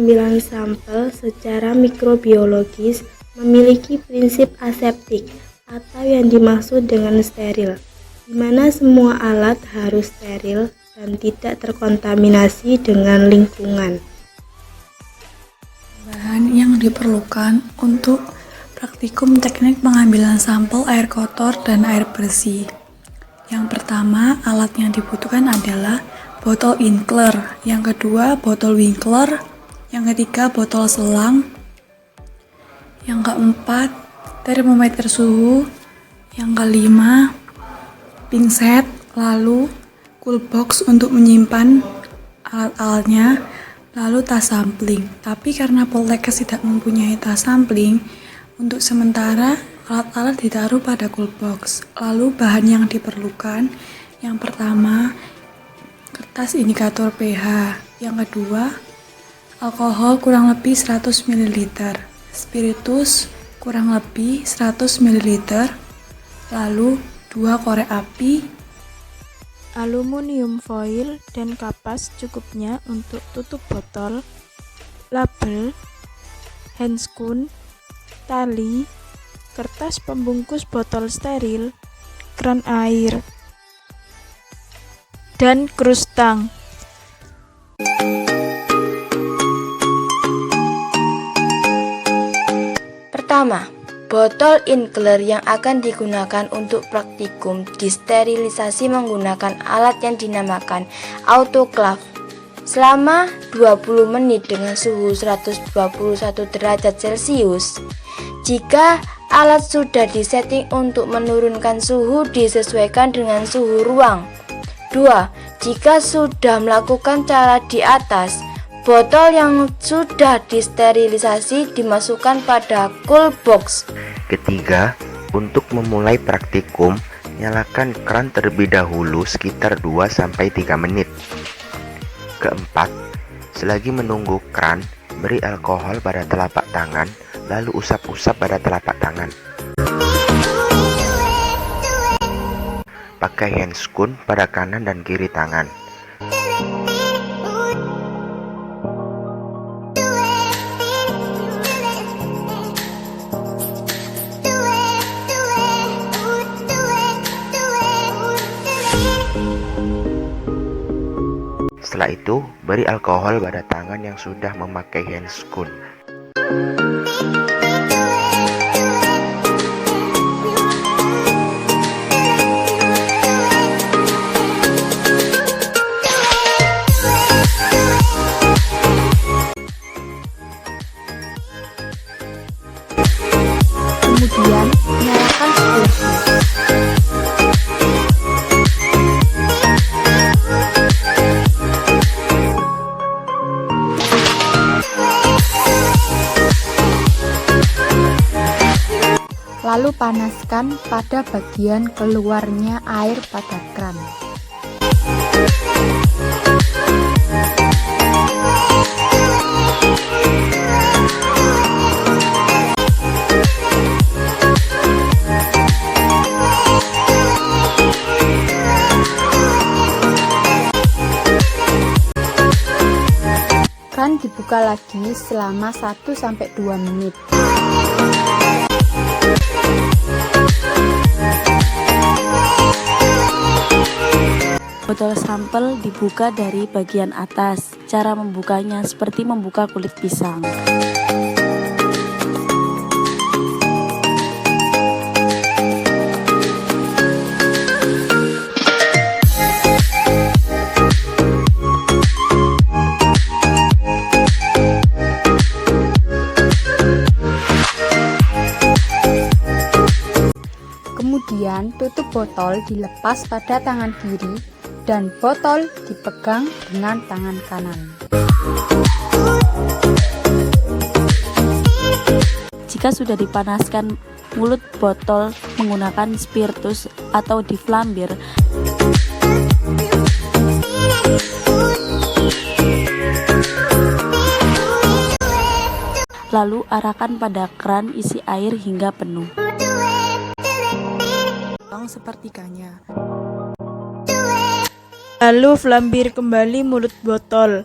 pengambilan sampel secara mikrobiologis memiliki prinsip aseptik atau yang dimaksud dengan steril, di mana semua alat harus steril dan tidak terkontaminasi dengan lingkungan. Bahan yang diperlukan untuk praktikum teknik pengambilan sampel air kotor dan air bersih. Yang pertama, alat yang dibutuhkan adalah botol Inkler, yang kedua botol Winkler, yang ketiga botol selang, yang keempat termometer suhu, yang kelima pinset, lalu cool box untuk menyimpan alat-alatnya, lalu tas sampling. Tapi karena Poltekkes tidak mempunyai tas sampling, untuk sementara alat-alat ditaruh pada cool box. Lalu bahan yang diperlukan, yang pertama kertas indikator pH, yang kedua alkohol kurang lebih 100 ml, spiritus kurang lebih 100 ml, lalu 2 korek api, aluminium foil dan kapas cukupnya untuk tutup botol, label, handscoon, tali, kertas pembungkus botol steril, keran air, dan krus tang. Pertama, botol Inkler yang akan digunakan untuk praktikum disterilisasi menggunakan alat yang dinamakan autoclave selama 20 menit dengan suhu 121 derajat Celcius. Jika alat sudah disetting untuk menurunkan suhu, disesuaikan dengan suhu ruang. 2. Jika sudah melakukan cara di atas, botol yang sudah disterilisasi dimasukkan pada cool box. Ketiga, untuk memulai praktikum, nyalakan keran terlebih dahulu sekitar 2-3 menit. Keempat, selagi menunggu keran, beri alkohol pada telapak tangan, lalu usap-usap pada telapak tangan. Pakai handscoon pada kanan dan kiri tangan. Setelah itu, beri alkohol pada tangan yang sudah memakai handscoon. Kemudian, nyalakan spiritus. Lalu panaskan pada bagian keluarnya air pada kran. Kran dibuka lagi selama 1-2 menit. Botol sampel dibuka dari bagian atas. Cara membukanya seperti membuka kulit pisang. Kemudian tutup botol dilepas pada tangan kiri dan botol dipegang dengan tangan kanan. Jika sudah dipanaskan mulut botol menggunakan spiritus atau diflambir, lalu arahkan pada keran isi air hingga penuh. Sepertiganya. Lalu flambir kembali mulut botol.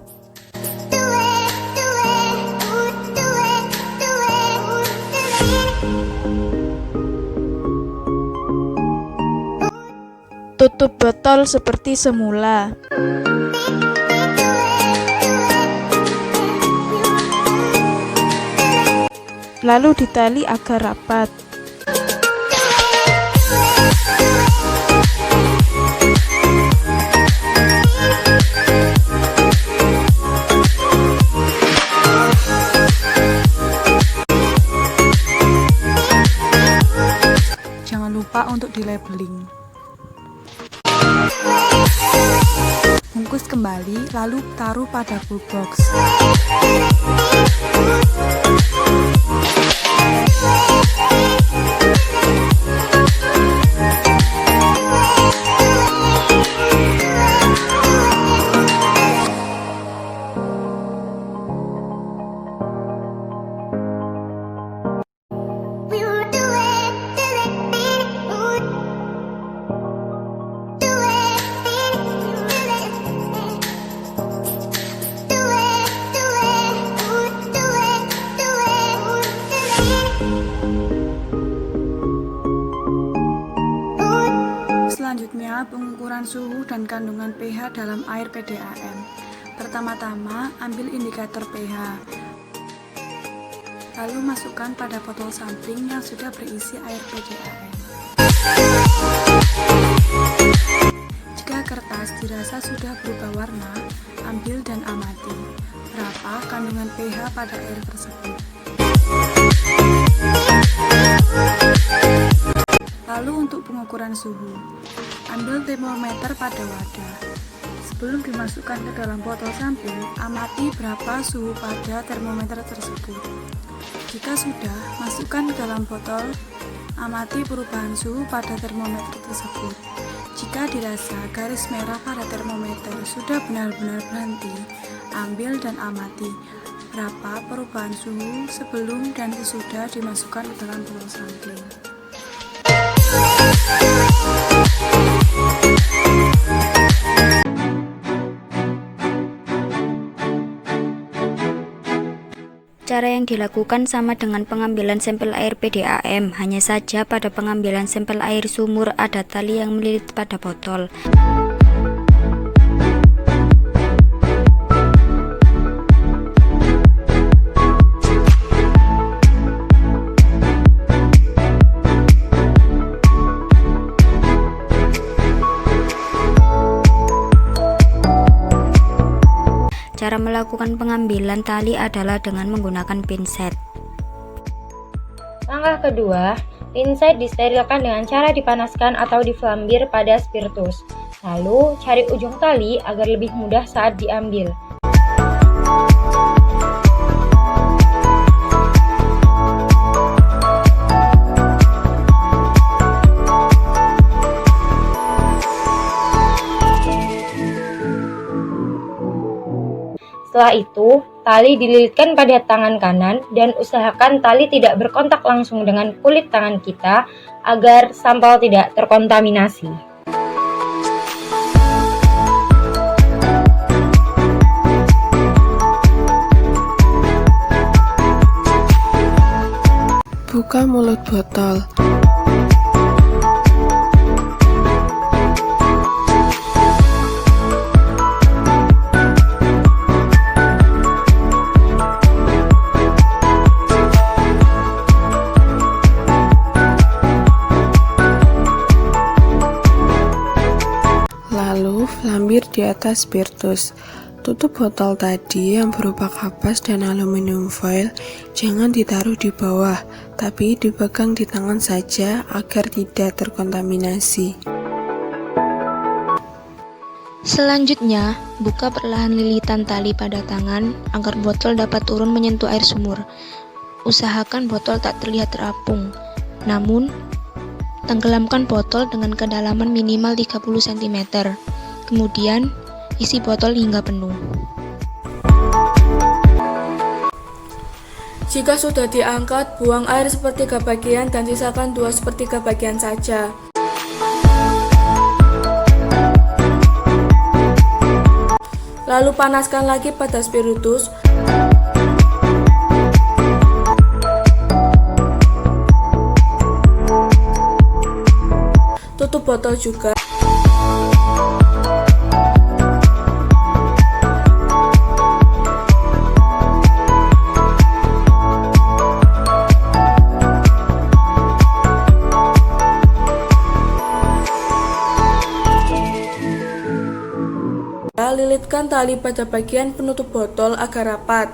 tutup botol seperti semula. Lalu ditali agar rapat. Jangan lupa untuk di-labeling. Bungkus kembali, lalu taruh pada cool box. Selanjutnya, pengukuran suhu dan kandungan pH dalam air PDAM. Pertama-tama, ambil indikator pH. Lalu masukkan pada botol sampling yang sudah berisi air PDAM. Jika kertas dirasa sudah berubah warna, ambil dan amati berapa kandungan pH pada air tersebut. Lalu untuk pengukuran suhu, ambil termometer pada wadah. Sebelum dimasukkan ke dalam botol sampling, amati berapa suhu pada termometer tersebut. Jika sudah, masukkan ke dalam botol, amati perubahan suhu pada termometer tersebut. Jika dirasa garis merah pada termometer sudah benar-benar berhenti, ambil dan amati berapa perubahan suhu sebelum dan sesudah dimasukkan ke dalam botol sampling. Cara yang dilakukan sama dengan pengambilan sampel air PDAM, hanya saja pada pengambilan sampel air sumur ada tali yang melilit pada botol. Cara melakukan pengambilan tali adalah dengan menggunakan pinset. Langkah kedua, pinset disterilkan dengan cara dipanaskan atau diflambir pada spiritus. Lalu, cari ujung tali agar lebih mudah saat diambil. Setelah itu, tali dililitkan pada tangan kanan dan usahakan tali tidak berkontak langsung dengan kulit tangan kita agar sampel tidak terkontaminasi. Buka mulut botol. Lalu flambir di atas spiritus. Tutup botol tadi yang berupa kapas dan aluminium foil jangan ditaruh di bawah, tapi dipegang di tangan saja agar tidak terkontaminasi. Selanjutnya, buka perlahan lilitan tali pada tangan agar botol dapat turun menyentuh air sumur. Usahakan botol tak terlihat terapung. Namun, tenggelamkan botol dengan kedalaman minimal 30 cm. Kemudian, isi botol hingga penuh. Jika sudah diangkat, buang air sepertiga bagian dan sisakan 2/3 bagian saja. Lalu panaskan lagi pada spiritus. Tutup botol juga. ketiga, lilitkan tali pada bagian penutup botol agar rapat.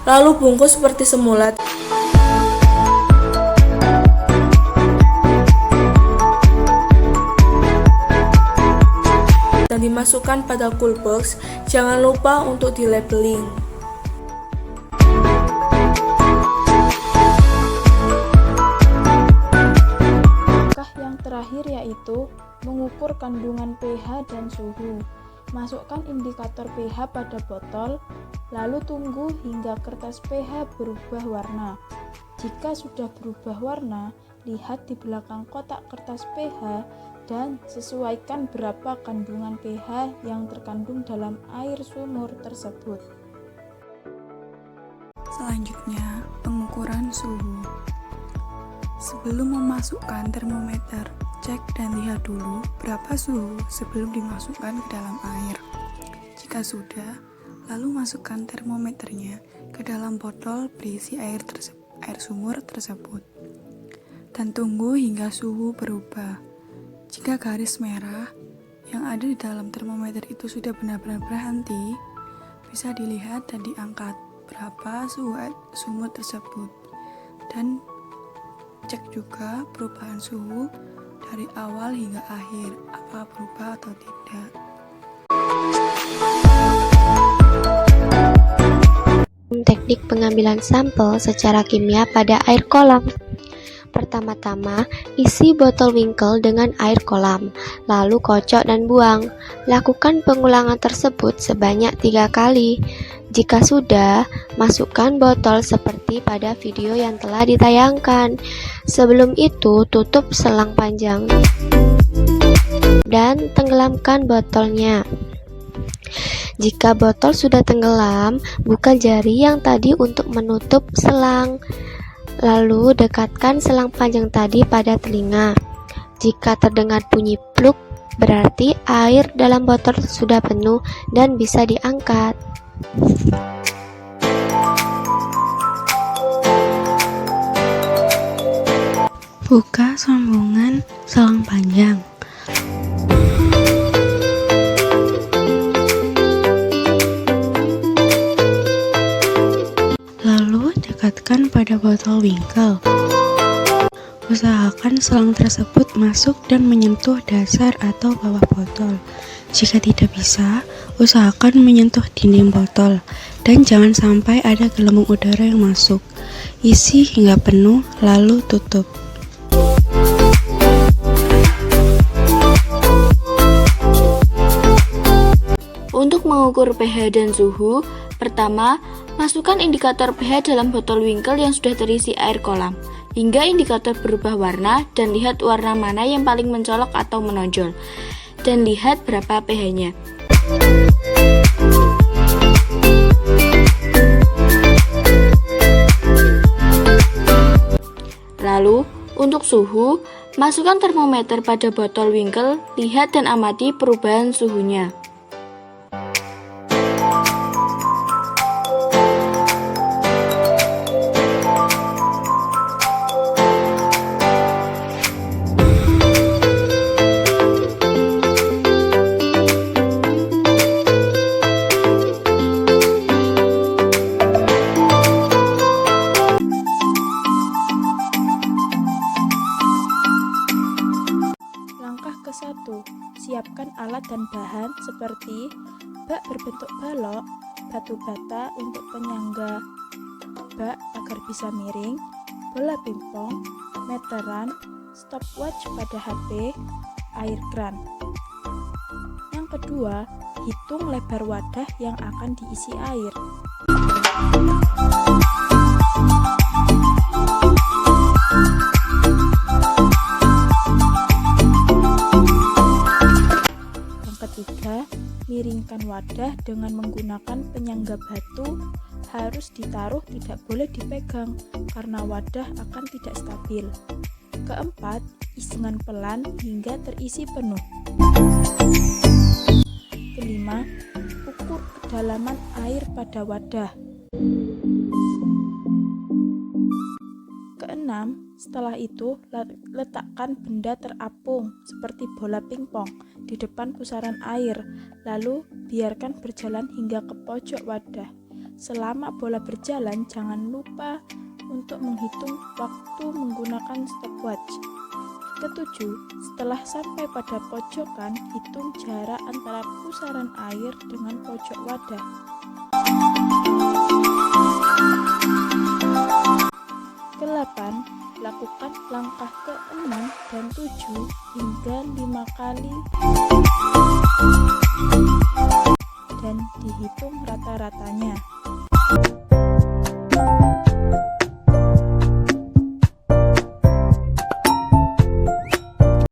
Lalu bungkus seperti semula. Dan dimasukkan pada cool box. Jangan lupa untuk di-labeling. Langkah yang terakhir yaitu mengukur kandungan pH dan suhu. Masukkan indikator pH pada botol, lalu tunggu hingga kertas pH berubah warna. Jika sudah berubah warna, lihat di belakang kotak kertas pH dan sesuaikan berapa kandungan pH yang terkandung dalam air sumur tersebut. Selanjutnya, pengukuran suhu. Sebelum memasukkan termometer, cek dan lihat dulu berapa suhu sebelum dimasukkan ke dalam air. Jika sudah, lalu masukkan termometernya ke dalam botol berisi air sumur tersebut. Dan tunggu hingga suhu berubah. Jika garis merah yang ada di dalam termometer itu sudah benar-benar berhenti, bisa dilihat dan diangkat berapa suhu air sumur tersebut. Dan cek juga perubahan suhu dari awal hingga akhir, apa berubah atau tidak. Teknik pengambilan sampel secara kimia pada air kolam. Pertama-tama, isi botol Winkle dengan air kolam, lalu kocok dan buang. Lakukan pengulangan tersebut sebanyak 3 kali. Jika sudah, masukkan botol seperti pada video yang telah ditayangkan. Sebelum itu, tutup selang panjang dan tenggelamkan botolnya. Jika botol sudah tenggelam, buka jari yang tadi untuk menutup selang. Lalu dekatkan selang panjang tadi pada telinga. Jika terdengar bunyi pluk, berarti air dalam botol sudah penuh dan bisa diangkat. Buka sambungan selang panjang. Lalu dekatkan pada botol Winkle. Usahakan selang tersebut masuk dan menyentuh dasar atau bawah botol. Jika tidak bisa, usahakan menyentuh dinding botol dan jangan sampai ada gelembung udara yang masuk. Isi hingga penuh, lalu tutup. Untuk mengukur pH dan suhu, pertama, masukkan indikator pH dalam botol Winkle yang sudah terisi air kolam, hingga indikator berubah warna dan lihat warna mana yang paling mencolok atau menonjol, dan lihat berapa pH-nya. Lalu, untuk suhu, masukkan termometer pada botol Winkle, lihat dan amati perubahan suhunya. Siapkan alat dan bahan seperti bak berbentuk balok, batu bata untuk penyangga bak agar bisa miring, bola pingpong, meteran, stopwatch pada HP, air kran. Yang kedua, hitung lebar wadah yang akan diisi air. Ketiga, miringkan wadah dengan menggunakan penyangga batu harus ditaruh, tidak boleh dipegang karena wadah akan tidak stabil. Keempat, isikan pelan hingga terisi penuh. Kelima, ukur kedalaman air pada wadah. Keenam, setelah itu letakkan benda terapung seperti bola pingpong di depan pusaran air, lalu biarkan berjalan hingga ke pojok wadah. Selama bola berjalan, jangan lupa untuk menghitung waktu menggunakan stopwatch. Ketujuh, setelah sampai pada pojokan, hitung jarak antara pusaran air dengan pojok wadah. Ke-8, lakukan langkah ke-6 dan 7 hingga 5 kali dan dihitung rata-ratanya.